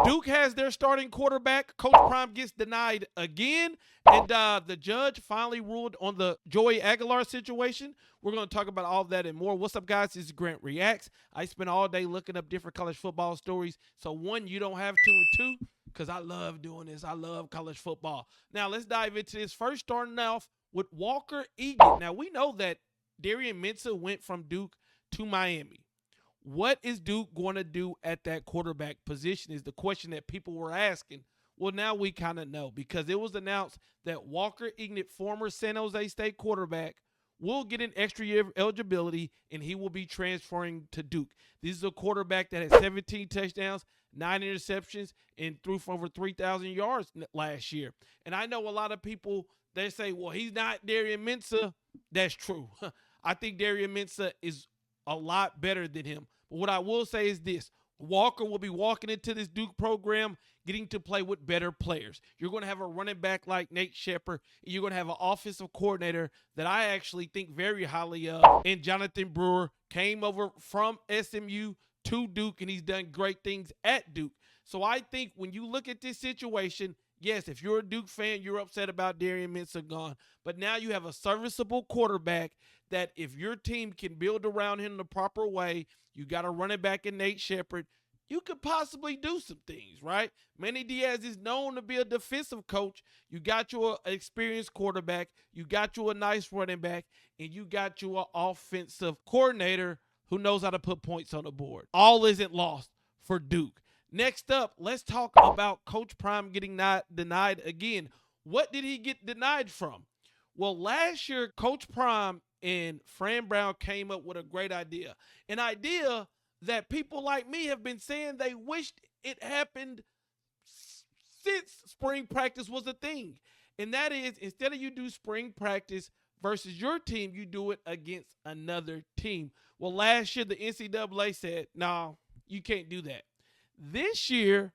Duke has their starting quarterback. Coach Prime gets denied again. And the judge finally ruled on the Joey Aguilar situation. We're going to talk about all of that and more. What's up, guys? This is Grant Reacts. I spend all day looking up different college football stories. So, one, you don't have to, and two, because I love doing this. I love college football. Now, let's dive into this. First, starting off with Walker Eget. Now, we know that Darian Mensah went from Duke to Miami. What is Duke going to do at that quarterback position is the question that people were asking. Well, now we kind of know because it was announced that Walker Eget, former San Jose State quarterback, will get an extra year of eligibility, and he will be transferring to Duke. This is a quarterback that has 17 touchdowns, 9 interceptions, and threw for over 3,000 yards last year. And I know a lot of people, they say, well, he's not Darian Mensah. That's true. I think Darian Mensah is a lot better than him. But what I will say is this. Walker will be walking into this Duke program getting to play with better players. You're going to have a running back like Nate Shepard, and you're going to have an offensive coordinator that I actually think very highly of. And Jonathan Brewer came over from SMU to Duke, and he's done great things at Duke. So I think when you look at this situation, yes, if you're a Duke fan, you're upset about Darian Mensah gone. But now you have a serviceable quarterback that if your team can build around him the proper way, you got a running back in Nate Shepard, you could possibly do some things, right? Manny Diaz is known to be a defensive coach. You got you an experienced quarterback. You got you a nice running back. And you got you an offensive coordinator who knows how to put points on the board. All isn't lost for Duke. Next up, let's talk about Coach Prime getting denied again. What did he get denied from? Well, last year, Coach Prime and Fran Brown came up with a great idea. An idea that people like me have been saying they wished it happened since spring practice was a thing. And that is, instead of you do spring practice versus your team, you do it against another team. Well, last year, the NCAA said, no, you can't do that. This year,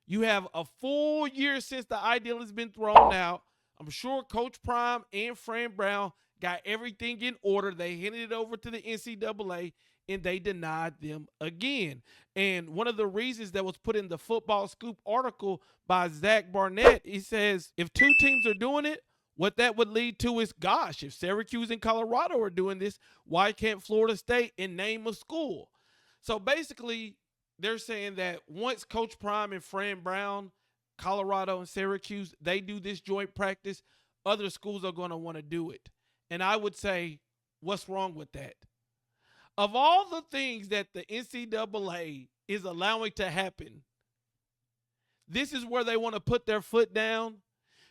you have a full year since the ideal has been thrown out. I'm sure Coach Prime and Fran Brown got everything in order. They handed it over to the NCAA, and they denied them again. And one of the reasons that was put in the Football Scoop article by Zach Barnett, he says, if two teams are doing it, what that would lead to is, gosh, if Syracuse and Colorado are doing this, why can't Florida State and name a school? So basically, they're saying that once Coach Prime and Fran Brown, Colorado and Syracuse, they do this joint practice, other schools are going to want to do it. And I would say, what's wrong with that? Of all the things that the NCAA is allowing to happen, this is where they want to put their foot down.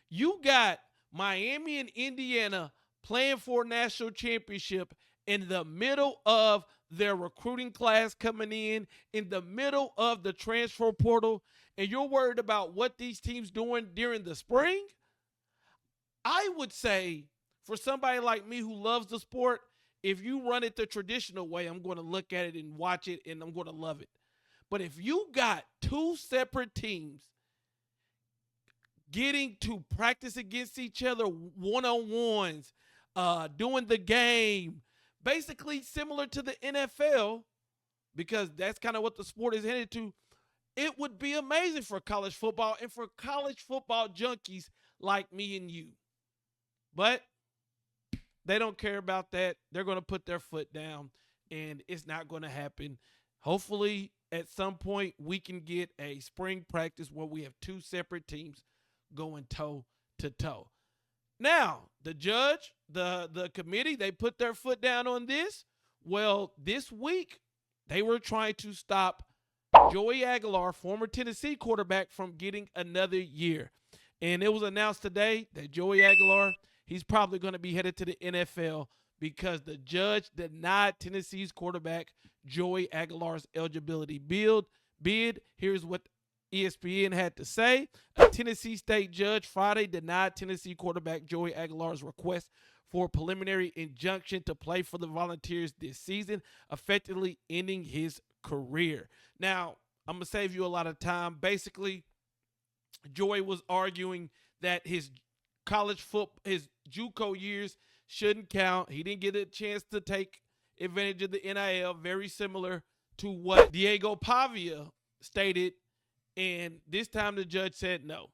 You got Miami and Indiana playing for a national championship in the middle of their recruiting class coming in the middle of the transfer portal, and you're worried about what these teams doing during the spring? I would say, for somebody like me who loves the sport, if you run it the traditional way, I'm going to look at it and watch it, and I'm going to love it. But if you got two separate teams getting to practice against each other one-on-ones, doing the game, basically similar to the NFL, because that's kind of what the sport is headed to, it would be amazing for college football and for college football junkies like me and you. But they don't care about that. They're going to put their foot down, and it's not going to happen. Hopefully, at some point, we can get a spring practice where we have two separate teams going toe-to-toe. Now, the judge, the committee, they put their foot down on this. Well, this week, they were trying to stop Joey Aguilar, former Tennessee quarterback, from getting another year. And it was announced today that Joey Aguilar, he's probably going to be headed to the NFL because the judge denied Tennessee's quarterback Joey Aguilar's eligibility bid. Here's what ESPN had to say. A Tennessee state judge Friday denied Tennessee quarterback Joey Aguilar's request for a preliminary injunction to play for the Volunteers this season, effectively ending his career. Now, I'm going to save you a lot of time. Basically, Joey was arguing that his his JUCO years shouldn't count. He didn't get a chance to take advantage of the NIL, very similar to what Diego Pavia stated And this time the judge said no.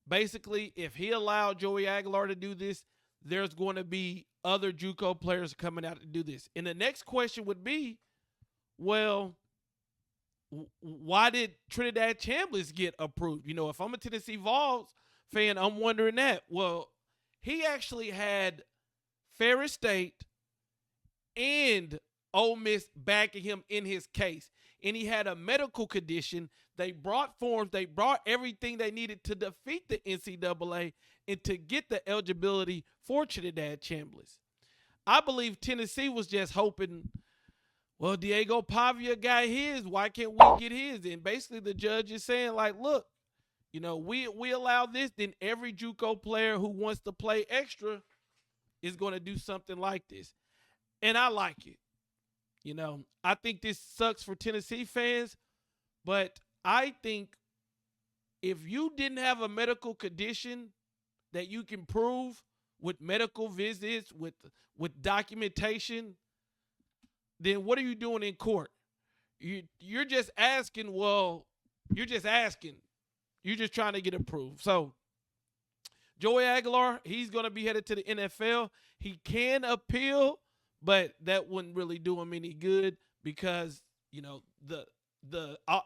Basically, if he allowed Joey Aguilar to do this, there's going to be other JUCO players coming out to do this. And the next question would be, well, why did Trinidad Chambliss get approved? You know, if I'm a Tennessee Vols fan, I'm wondering that. Well, he actually had Ferris State and Ole Miss backing him in his case. And he had a medical condition. They brought forms. They brought everything they needed to defeat the NCAA and to get the eligibility for Trinidad Chambliss. I believe Tennessee was just hoping, well, Diego Pavia got his. Why can't we get his? And basically the judge is saying, like, look, you know, we allow this, then every JUCO player who wants to play extra is going to do something like this. And I like it. You know, I think this sucks for Tennessee fans, but I think if you didn't have a medical condition that you can prove with medical visits, with documentation, then what are you doing in court? You're just asking, well, you're just asking. You're just trying to get approved. So Joey Aguilar, he's going to be headed to the NFL. He can appeal, but that wouldn't really do him any good because, you know,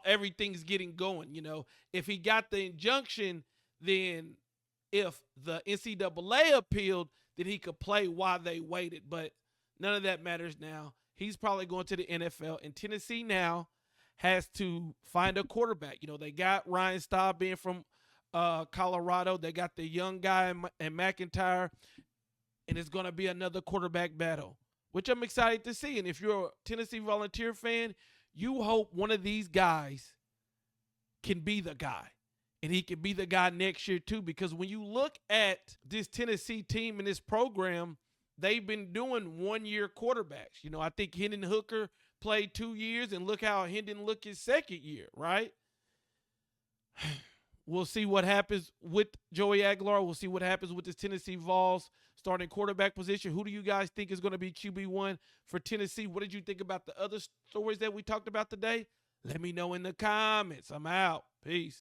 everything's getting going. You know, if he got the injunction, then if the NCAA appealed, then he could play while they waited. But none of that matters now. He's probably going to the NFL, and Tennessee now has to find a quarterback. You know, they got Ryan Staub being from Colorado. They got the young guy in McIntyre, and it's going to be another quarterback battle, which I'm excited to see. And if you're a Tennessee Volunteer fan, you hope one of these guys can be the guy. And he can be the guy next year too, because when you look at this Tennessee team and this program, they've been doing one-year quarterbacks. You know, I think Hendon Hooker played 2 years, and look how Hendon looked his second year, right? We'll see what happens with Joey Aguilar. We'll see what happens with this Tennessee Vols starting quarterback position. Who do you guys think is going to be QB1 for Tennessee? What did you think about the other stories that we talked about today? Let me know in the comments. I'm out. Peace.